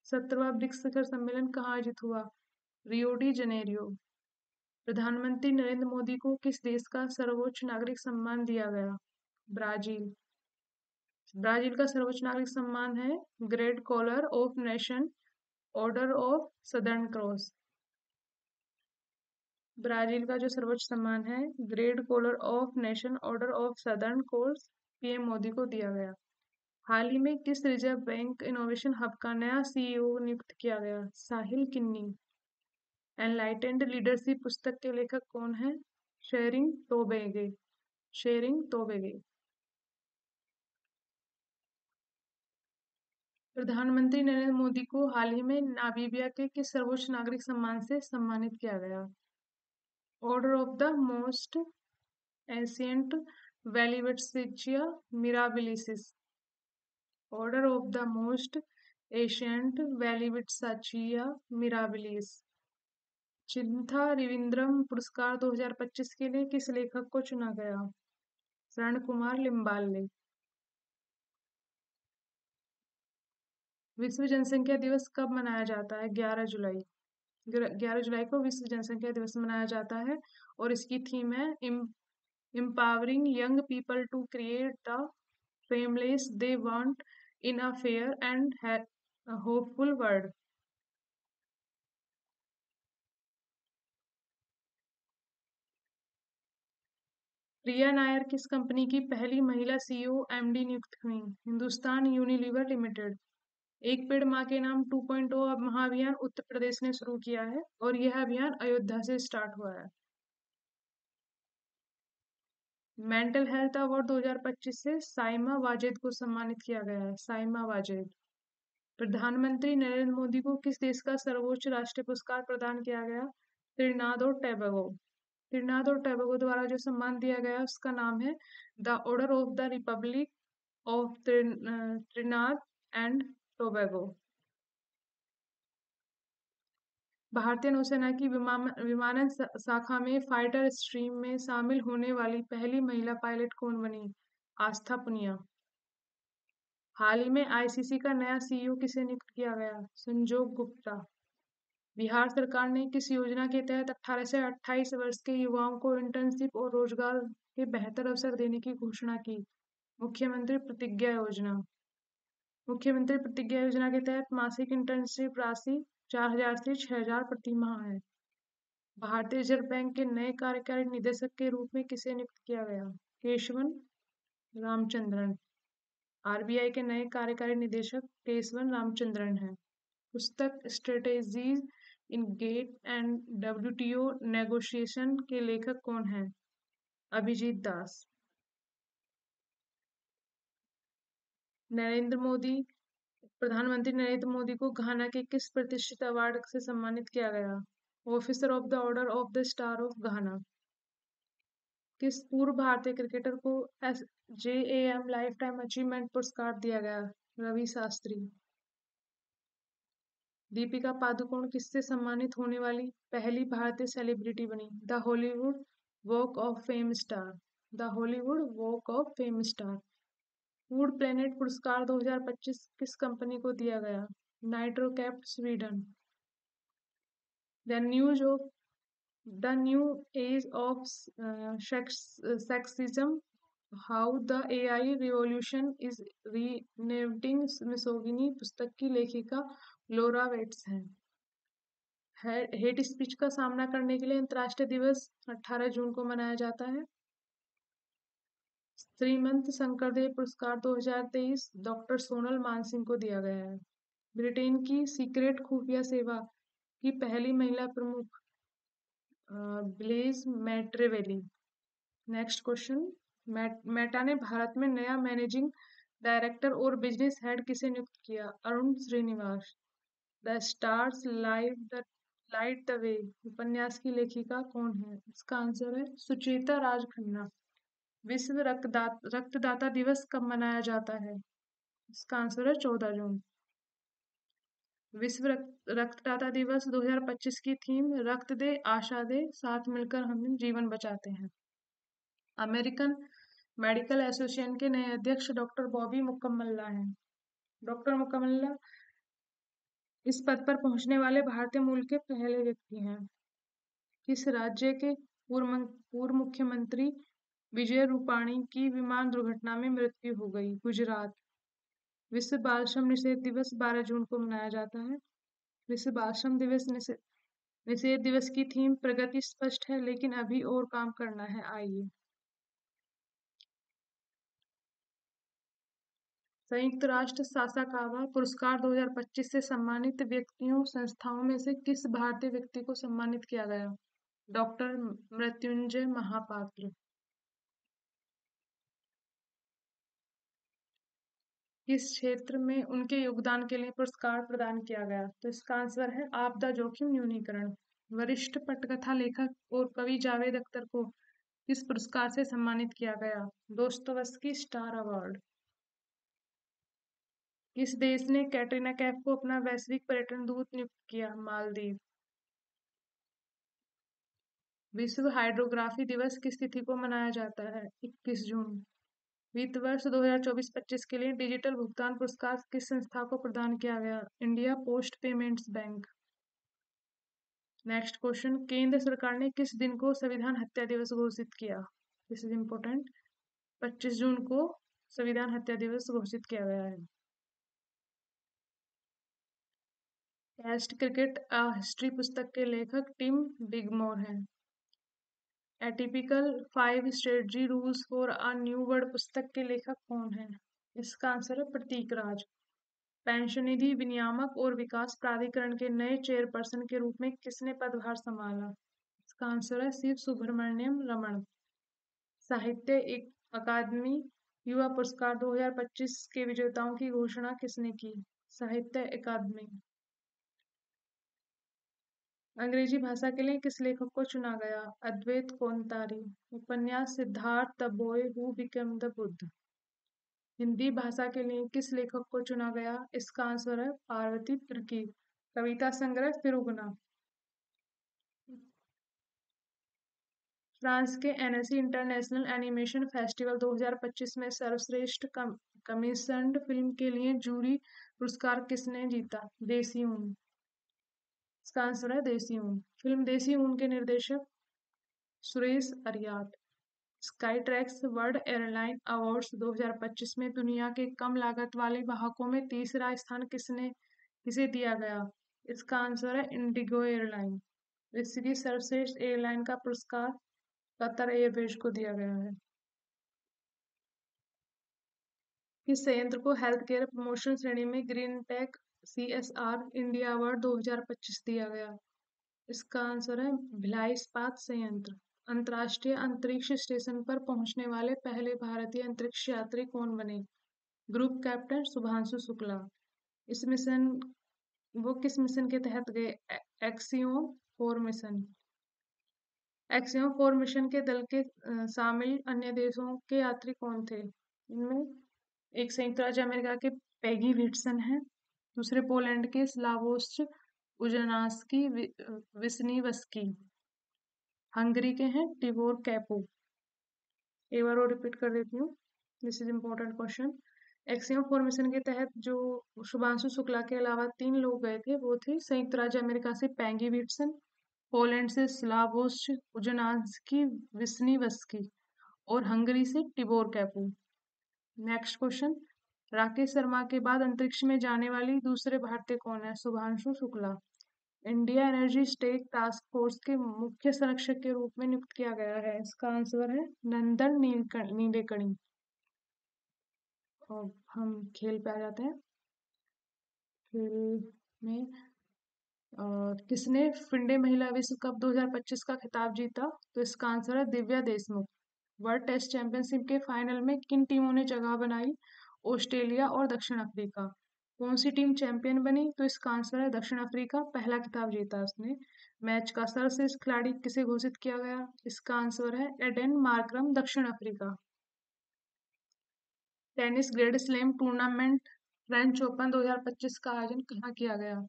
17वां ब्रिक्स शिखर सम्मेलन कहाँ आयोजित हुआ? Rio de Janeiro. प्रधानमंत्री नरेंद्र मोदी को किस देश का सर्वोच्च नागरिक सम्मान दिया गया? ब्राजील। ब्राजील का सर्वोच्च नागरिक सम्मान है great collar of nation, order of southern cross. Brazil का जो सर्वोच्च सम्मान है great collar of nation, order of southern cross, PM Modi को दिया गया। हाल ही में किस रिजर्व बैंक इनोवेशन हब का नया सीईओ नियुक्त किया गया? साहिल किन्नी। एनलाइटेंड लीडरशिप पुस्तक के लेखक कौन है? शेरिंग तोबेगे। शेरिंग तोबेगे। प्रधानमंत्री नरेंद्र मोदी को हाल ही में नामीबिया के किस सर्वोच्च नागरिक सम्मान से सम्मानित किया गया? Order of the most ancient Welwitschia Mirabilis. Order of the most ancient Welwitschia Mirabilis. Chintha Ravindran पुरस्कार 2025 के लिए किस लेखक को चुना गया? शरण कुमार लिम्बाले। विश्व जनसंख्या दिवस कब मनाया जाता है? 11 जुलाई। 11 जुलाई को विश्व जनसंख्या दिवस मनाया जाता है और इसकी थीम है empowering young people to create the families they want in a fair and hopeful world. प्रिया नायर किस कंपनी की पहली महिला सीईओ एमडी नियुक्त हुई? Hindustan Unilever limited. एक पेड़ माँ के नाम 2.0 महाअभियान उत्तर प्रदेश ने शुरू किया है और यह अभियान अयोध्या से स्टार्ट हुआ है। मेंटल हेल्थ अवार्ड 2025 से साइमा वाजेद को सम्मानित किया गया है। साइमा वाजेद। प्रधानमंत्री नरेंद्र मोदी को किस देश का सर्वोच्च राष्ट्रीय पुरस्कार प्रदान किया गया? त्रिनाद और टैबगो। त्रिनाद और टैगोर द्वारा जो सम्मान दिया गया उसका नाम है the order of the Republic of त्रिनाद and Tobago. भारतीय नौसेना की विमानन शाखा में फाइटर स्ट्रीम में शामिल होने वाली पहली महिला पायलट कौन बनी? आस्था पुनिया। हाल ही में आईसीसी का नया सीईओ किसे नियुक्त किया गया? संजोग गुप्ता। बिहार सरकार ने किस योजना के तहत 18 से 28 वर्ष के युवाओं को इंटर्नशिप और रोजगार के बेहतर अवसर देने की घोषणा की? मुख्यमंत्री प्रतिज्ञा योजना। मुख्यमंत्री प्रतिज्ञा योजना के तहत मासिक इंटर्नशिप राशि 4,000 से 6,000 प्रति माह है। भारतीय रिजर्व बैंक के नए कार्यकारी निदेशक के रूप में किसे नियुक्त किया गया? केशवन रामचंद्रन। आरबीआई के नए कार्यकारी निदेशक केशवन रामचंद्रन हैं। पुस्तक strategies in GATT and WTO negotiation के लेखक कौन हैं? अभिजीत दास। प्रधानमंत्री नरेंद्र मोदी को घाना के किस प्रतिष्ठित अवार्ड से सम्मानित किया गया? Officer of the order of the star of घाना। किस पूर्व भारतीय क्रिकेटर को JAM लाइफ टाइम अचीवमेंट पुरस्कार दिया गया? रवि शास्त्री। दीपिका पादुकोण किससे सम्मानित होने वाली पहली भारतीय सेलिब्रिटी बनी? The Hollywood walk of fame star. The Hollywood walk of fame star. Food planet पुरस्कार 2025 किस कंपनी को दिया गया? NitroCapt Sweden. The news of the new age of sexism how the AI revolution is reinventing misogyny पुस्तक की लेखिका Laura Bates हैं। Hate speech का सामना करने के लिए अंतर्राष्ट्रीय दिवस 18 जून को मनाया जाता है। श्रीमंत शंकरदेव पुरस्कार 2023 डॉक्टर सोनल मानसिंह को दिया गया है। ब्रिटेन की सीक्रेट खुफिया सेवा की पहली महिला प्रमुख Blaise Metreweli. Next question, Meta ने भारत में नया मैनेजिंग डायरेक्टर और बिजनेस हेड किसे नियुक्त किया? Arun Srinivas. The stars light the way उपन्यास की लेखिका कौन है? इसका आंसर है सुचेता राज खन्ना। विश्व रक्तदाता दिवस कब मनाया जाता है? इसका आंसर है 14 जून। विश्व रक्तदाता दिवस 2025 की थीम रक्त दे आशा दे, साथ मिलकर हम जीवन बचाते हैं। अमेरिकन मेडिकल एसोसिएशन के नए अध्यक्ष डॉक्टर बॉबी मुकम्मल्ला हैं। डॉक्टर मुकम्मल्ला इस पद पर पहुंचने वाले भारतीय मूल के पहले व्यक्ति हैं। किस राज्य के पूर्व मुख्यमंत्री विजय रूपाणी की विमान दुर्घटना में मृत्यु हो गई? गुजरात। विश्व बाल श्रम निषेध दिवस 12 जून को मनाया जाता है। विश्व बाल श्रम दिवस निषेध दिवस की थीम प्रगति स्पष्ट है लेकिन अभी और काम करना है, आइए। संयुक्त राष्ट्र सासाकावा पुरस्कार 2025 से सम्मानित व्यक्तियों संस्थाओं में से किस भारतीय व्यक्ति को सम्मानित किया गया? डॉक्टर मृत्युंजय महापात्र। किस क्षेत्र में उनके योगदान के लिए पुरस्कार प्रदान किया गया? तो इसका आंसर है आपदा जोखिम न्यूनीकरण। वरिष्ठ पटकथा लेखक और कवि जावेद अख्तर को किस पुरस्कार से सम्मानित किया गया? Dostoevsky star award. किस देश ने कैटरीना कैफ को अपना वैश्विक पर्यटन दूत नियुक्त किया? मालदीव। विश्व हाइड्रोग्राफी दिवस किस तिथि को मनाया जाता है? 21 जून। वित्त वर्ष 2024-25 के लिए डिजिटल भुगतान पुरस्कार किस संस्था को प्रदान किया गया? India post payments bank. Next question, केंद्र सरकार ने किस दिन को संविधान हत्या दिवस घोषित किया? This is important. 25 जून को संविधान हत्या दिवस घोषित किया गया है। टेस्ट क्रिकेट हिस्ट्री पुस्तक के लेखक टिम बिगमोर हैं। Atypical 5 strategy rules for a new world पुस्तक के लेखक कौन हैं? इसका आंसर है प्रतीक राज। पेंशन निधि विनियामक और विकास प्राधिकरण के नए चेयरपर्सन के रूप में किसने पदभार संभाला? इसका आंसर है शिव सुब्रमण्यम रमन। साहित्य अकादमी युवा पुरस्कार 2025 के विजेताओं की घोषणा किसने की? साहित्य अकादमी। अंग्रेजी भाषा के लिए किस लेखक को चुना गया? अद्वैत कोनतारी। उपन्यास Siddharth the boy who became the Buddha. Hindi भाषा के लिए किस लेखक को चुना गया? इसका आंसर है पार्वती तिर्की। कविता संग्रह तिरुगना। फ्रांस के एनएससी इंटरनेशनल एनिमेशन फेस्टिवल 2025 में सर्वश्रेष्ठ कमीशन्ड फिल्म के लिए जूरी पुरस्कार किसने जीता? देसी ऊन। इसका आंसर है देसी ऊन। फिल्म देसी ऊन के निर्देशक Suresh Eriyat. Skytrax world airline awards 2025 में दुनिया के कम लागत वाले वाहकों में तीसरा स्थान किसे दिया गया? इसका आंसर है इंडिगो एयरलाइन। विश्व की सर्वश्रेष्ठ एयरलाइन का पुरस्कार कतर एयरवेज को दिया गया है। किस संयंत्र को हेल्थ केयर प्रमोशन श्रेणी में green tech CSR India award 2025 दिया गया? इसका आंसर है भिलाई इस्पात संयंत्र। अंतर्राष्ट्रीय अंतरिक्ष स्टेशन पर पहुंचने वाले पहले भारतीय अंतरिक्ष यात्री कौन बने? Group captain Shubhanshu Shukla. इस मिशन वो किस मिशन के तहत गए? Axiom 4 mission. एक्सियोम 4 मिशन के दल के शामिल अन्य देशों के यात्री कौन थे? इनमें एक संयुक्त राज्य अमेरिका के पैगी व्हिटसन है, दूसरे पोलैंड के स्लावोस्च उजानास्की विस्निवस्की, हंगरी के हैं टिबोर कैपो। एक बार और रिपीट कर देती हूँ, this is important question. Axiom formation के तहत जो शुभांशु शुक्ला के अलावा 3 लोग गए थे वो थे संयुक्त राज्य अमेरिका से पैंगी विटसन, पोलैंड से स्लावोस उजनास्की विस्निवस्की और हंगरी से Tibor Kapu. Next question, Rakesh Sharma के बाद अंतरिक्ष में जाने वाली दूसरे भारतीय कौन है? Shubhanshu Shukla. India energy state task force के मुख्य संरक्षक के रूप में नियुक्त किया गया है। इसका आंसर है नंदन नीलेकणी। अब हम खेल पे आ जाते हैं। खेल में किसने फिंडे महिला विश्व कप 2025 का खिताब जीता? तो इसका आंसर है Divya Deshmukh. World test championship के फाइनल में किन टीमों ने जगह बनाई? ऑस्ट्रेलिया और दक्षिण अफ्रीका। कौन सी टीम चैंपियन बनी? तो इसका आंसर है दक्षिण अफ्रीका, पहला खिताब जीता उसने। मैच का सर्वश्रेष्ठ खिलाड़ी किसे घोषित किया गया? इसका आंसर है एडेन मार्करम, दक्षिण Africa. Tennis grand slam tournament French open 2025 का आयोजन कहाँ किया गया?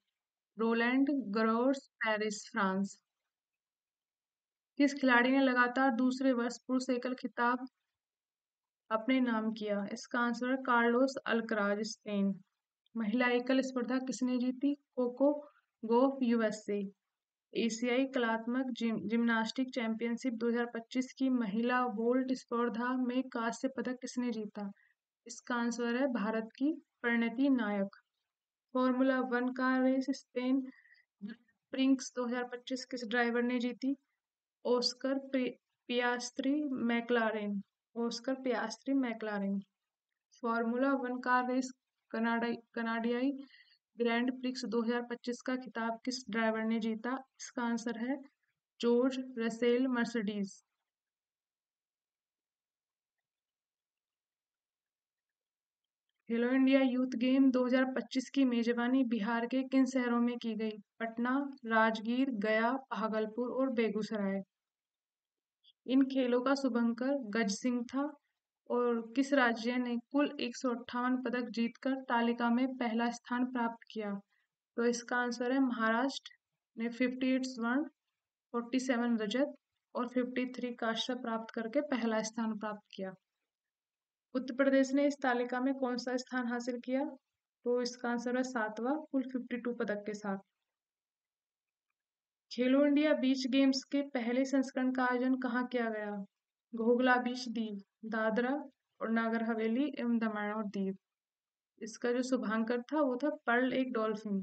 Roland Garros, Paris, France. किस खिलाड़ी ने लगातार दूसरे वर्ष पुरुष एकल खिताब अपने नाम किया? इसका आंसर है कार्लोस अल्कराज, स्पेन। महिला एकल स्पर्धा किसने जीती? कोको गोफ, USA। एशियाई कलात्मक जिम्नास्टिक चैंपियनशिप 2025 की महिला वोल्ट स्पर्धा में कांस्य पदक किसने जीता? इसका आंसर है भारत की Parinati Nayak. Formula 1 car race Spain Prix 2025 किस ड्राइवर ने जीती? Oscar Piastri McLaren. Oscar Piastri McLaren. Formula 1 car race कनाडियाई ग्रैंड प्रिक्स 2025 का खिताब किस ड्राइवर ने जीता? इसका आंसर है जॉर्ज रसेल मर्सिडीज। खेलो इंडिया यूथ गेम 2025 की मेजबानी बिहार के किन शहरों में की गई? पटना, राजगीर, गया, भागलपुर और बेगूसराय। इन खेलों का शुभंकर गज सिंह था। और किस राज्य ने कुल 158 पदक जीतकर तालिका में पहला स्थान प्राप्त किया? तो इसका आंसर है महाराष्ट्र ने 58 स्वर्ण, 47 रजत और 53 कांस्य प्राप्त करके पहला स्थान प्राप्त किया। उत्तर प्रदेश ने इस तालिका में कौन सा स्थान हासिल किया? तो इसका आंसर है 7वां, कुल 52 पदक के साथ। खेलो इंडिया बीच गेम्स के पहले संस्करण का आयोजन कहाँ किया गया? घोघला बीच, दीव, दादरा और नागर हवेली एवं दमन और दीव। इसका जो शुभांकर था वो था पर्ल एक डॉल्फिन।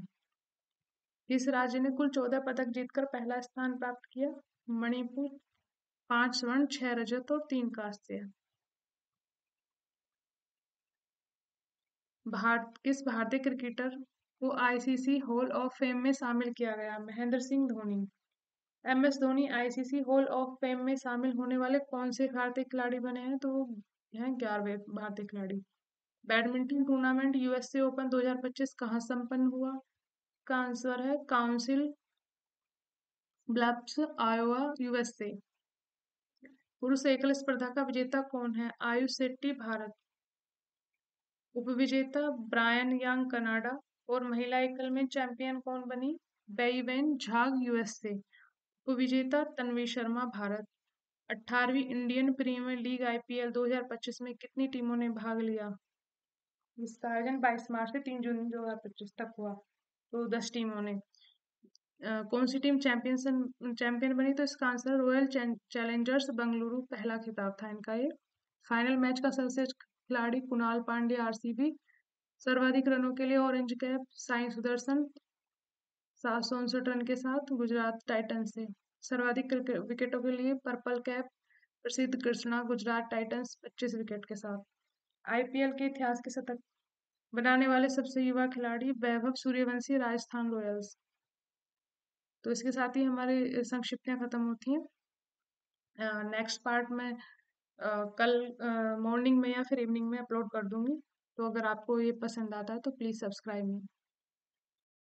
किस राज्य ने कुल 14 पदक जीतकर पहला स्थान प्राप्त किया? मणिपुर। 5 स्वर्ण, 6 रजत और 3 कांस्य। किस भारतीय क्रिकेटर को ICC हॉल ऑफ फेम में शामिल किया गया? Mahendra Singh Dhoni. MS Dhoni ICC hall of fame में शामिल होने वाले कौन से भारतीय खिलाड़ी बने हैं? तो यह 11वें भारतीय खिलाड़ी। बैडमिंटन टूर्नामेंट USA ओपन 2025 कहाँ संपन्न हुआ? का आंसर है काउंसिल ब्लप्स, आयोवा, यूएसए। पुरुष एकल स्पर्धा का विजेता कौन है? आयुष शेट्टी, भारत। उपविजेता ब्रायन यांग, कनाडा। और महिला एकल में चैंपियन कौन बनी? Beiwen Zhang, USA. उपविजेता तन्वी शर्मा, भारत। 18वीं इंडियन प्रीमियर लीग आईपीएल 2025 में कितनी टीमों ने भाग लिया? इसका आयोजन 22 मार्च से 3 जून 2025 तक हुआ। तो 10 टीमों ने। कौन सी टीम चैंपियन बनी? तो इसका आंसर रॉयल चैलेंजर्स बेंगलुरु, पहला खिताब था इनका ये। फाइनल मैच का सर्वश्रेष्ठ खिलाड़ी कुणाल पांड्या, आरसीबी। सर्वाधिक रनों के लिए orange cap Sai Sudarshan 759 run के साथ गुजरात टाइटंस से। सर्वाधिक विकेटों के लिए पर्पल कैप प्रसिद्ध कृष्णा, गुजरात टाइटंस 25 विकेट के साथ। आईपीएल के इतिहास के शतक बनाने वाले सबसे युवा खिलाड़ी वैभव सूर्यवंशी, राजस्थान रॉयल्स। तो इसके साथ ही हमारी संक्षिप्तियां खत्म होती हैं। नेक्स्ट पार्ट में कल मॉर्निंग में या फिर इवनिंग में अपलोड कर दूंगी। तो अगर आपको ये पसंद आता है तो प्लीज़ सब्सक्राइब मी।